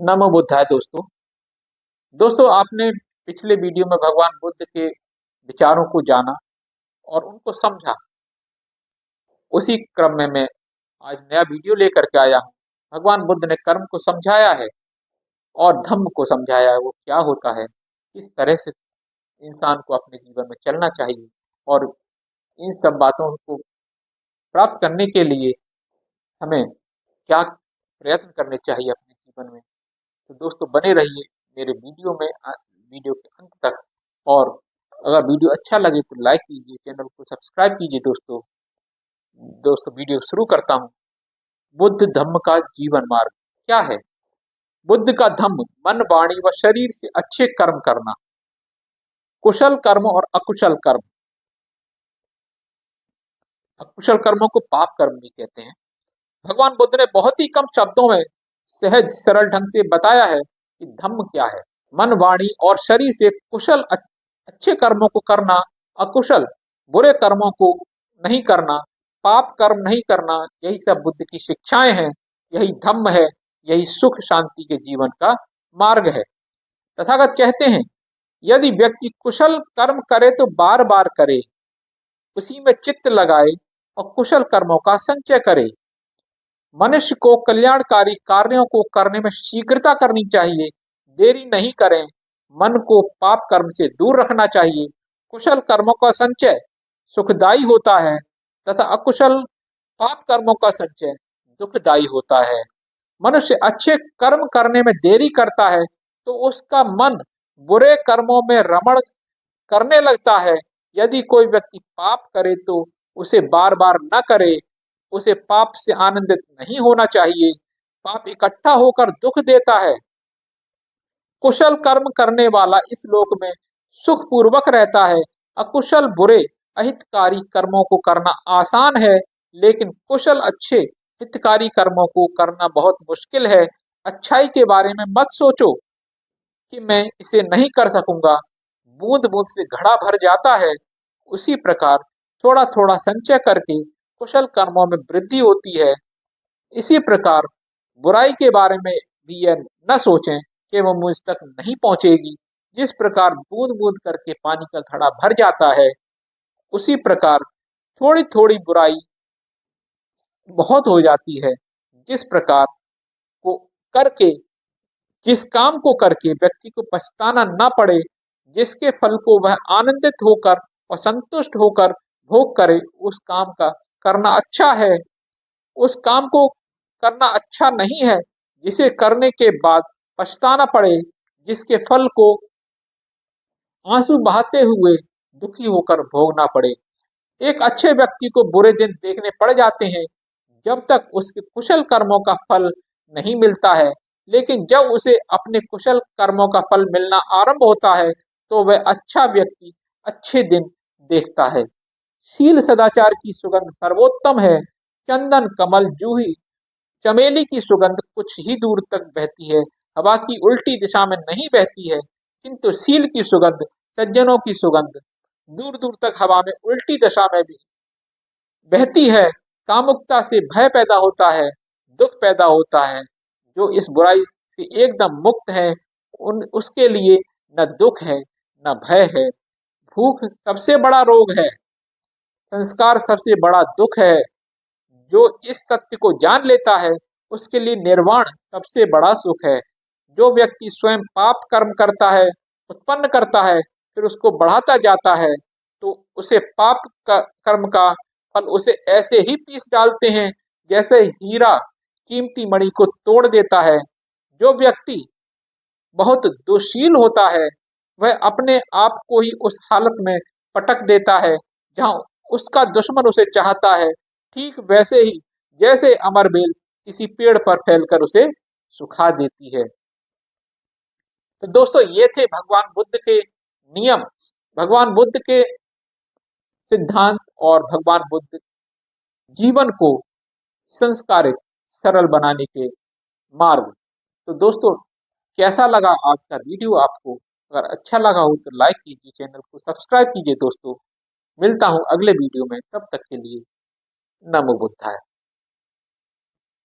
नमो बुद्धाय दोस्तों। आपने पिछले वीडियो में भगवान बुद्ध के विचारों को जाना और उनको समझा। उसी क्रम में मैं आज नया वीडियो लेकर के आया हूँ। भगवान बुद्ध ने कर्म को समझाया है और धम्म को समझाया है, वो क्या होता है, किस तरह से इंसान को अपने जीवन में चलना चाहिए और इन सब बातों को प्राप्त करने के लिए हमें क्या प्रयत्न करने चाहिए अपने जीवन में। तो दोस्तों बने रहिए मेरे वीडियो में, वीडियो के अंत तक। और अगर वीडियो अच्छा लगे तो लाइक कीजिए, चैनल को सब्सक्राइब कीजिए। दोस्तों वीडियो शुरू करता हूँ। बुद्ध धम्म का जीवन मार्ग क्या है? बुद्ध का धम्म मन, वाणी व शरीर से अच्छे कर्म करना, कुशल कर्म और अकुशल कर्म। अकुशल कर्मों को पाप कर्म भी कहते हैं। भगवान बुद्ध ने बहुत ही कम शब्दों में सहज सरल ढंग से बताया है कि धम्म क्या है। मन, वाणी और शरीर से कुशल अच्छे कर्मों को करना, अकुशल बुरे कर्मों को नहीं करना, पाप कर्म नहीं करना, यही सब बुद्ध की शिक्षाएं हैं। यही धम्म है, यही सुख शांति के जीवन का मार्ग है। तथागत कहते हैं, यदि व्यक्ति कुशल कर्म करे तो बार बार करे, उसी में चित्त लगाए और कुशल कर्मों का संचय करे। मनुष्य को कल्याणकारी कार्यों को करने में शीघ्रता करनी चाहिए, देरी नहीं करें। मन को पाप कर्म से दूर रखना चाहिए। कुशल कर्मों का संचय सुखदायी होता है तथा अकुशल पाप कर्मों का संचय दुखदायी होता है। मनुष्य अच्छे कर्म करने में देरी करता है तो उसका मन बुरे कर्मों में रमण करने लगता है। यदि कोई व्यक्ति पाप करे तो उसे बार बार न करे, उसे पाप से आनंदित नहीं होना चाहिए। पाप इकट्ठा होकर दुख देता है। कुशल कर्म करने वाला इस लोक में सुख पूर्वक रहता है। अकुशल बुरे अहितकारी कर्मों को करना आसान है, लेकिन कुशल अच्छे हितकारी कर्मों को करना बहुत मुश्किल है। अच्छाई के बारे में मत सोचो कि मैं इसे नहीं कर सकूंगा। बूंद बूंद से घड़ा भर जाता है, उसी प्रकार थोड़ा थोड़ा संचय करके कुशल कर्मों में वृद्धि होती है। इसी प्रकार बुराई के बारे में भी यह न सोचें कि वो मुझ तक नहीं पहुंचेगी। जिस प्रकार बूंद बूंद करके पानी का घड़ा भर जाता है, उसी प्रकार थोड़ी थोड़ी बुराई बहुत हो जाती है। जिस प्रकार को करके जिस काम को करके व्यक्ति को पछताना ना पड़े, जिसके फल को वह आनंदित होकर और संतुष्ट होकर भोग करे, उस काम का करना अच्छा है। उस काम को करना अच्छा नहीं है जिसे करने के बाद पछताना पड़े, जिसके फल को आंसू बहाते हुए दुखी होकर भोगना पड़े। एक अच्छे व्यक्ति को बुरे दिन देखने पड़ जाते हैं जब तक उसके कुशल कर्मों का फल नहीं मिलता है, लेकिन जब उसे अपने कुशल कर्मों का फल मिलना आरंभ होता है तो वह अच्छा व्यक्ति अच्छे दिन देखता है। शील सदाचार की सुगंध सर्वोत्तम है। चंदन, कमल, जूही, चमेली की सुगंध कुछ ही दूर तक बहती है, हवा की उल्टी दिशा में नहीं बहती है। किंतु सील की सुगंध, सज्जनों की सुगंध दूर दूर तक हवा में उल्टी दिशा में भी बहती है। कामुकता से भय पैदा होता है, दुख पैदा होता है। जो इस बुराई से एकदम मुक्त है, उन उसके लिए न दुख है न भय है। भूख सबसे बड़ा रोग है, संस्कार सबसे बड़ा दुख है। जो इस सत्य को जान लेता है, उसके लिए निर्वाण सबसे बड़ा सुख है। जो व्यक्ति स्वयं पाप कर्म करता है, उत्पन्न करता है, फिर उसको बढ़ाता जाता है, तो उसे पाप का कर्म का फल उसे ऐसे ही पीस डालते हैं जैसे हीरा कीमती मणि को तोड़ देता है। जो व्यक्ति बहुत दुशील होता है, वह अपने आप को ही उस हालत में पटक देता है जहां उसका दुश्मन उसे चाहता है, ठीक वैसे ही जैसे अमर बेल किसी पेड़ पर फैलकर उसे सुखा देती है। तो दोस्तों ये थे भगवान बुद्ध के नियम, भगवान बुद्ध के सिद्धांत और भगवान बुद्ध जीवन को संस्कारित सरल बनाने के मार्ग। तो दोस्तों कैसा लगा आज का वीडियो आपको? अगर अच्छा लगा हो तो लाइक कीजिए, चैनल को सब्सक्राइब कीजिए। दोस्तों मिलता हूं अगले वीडियो में, तब तक के लिए नमो बुद्धाय।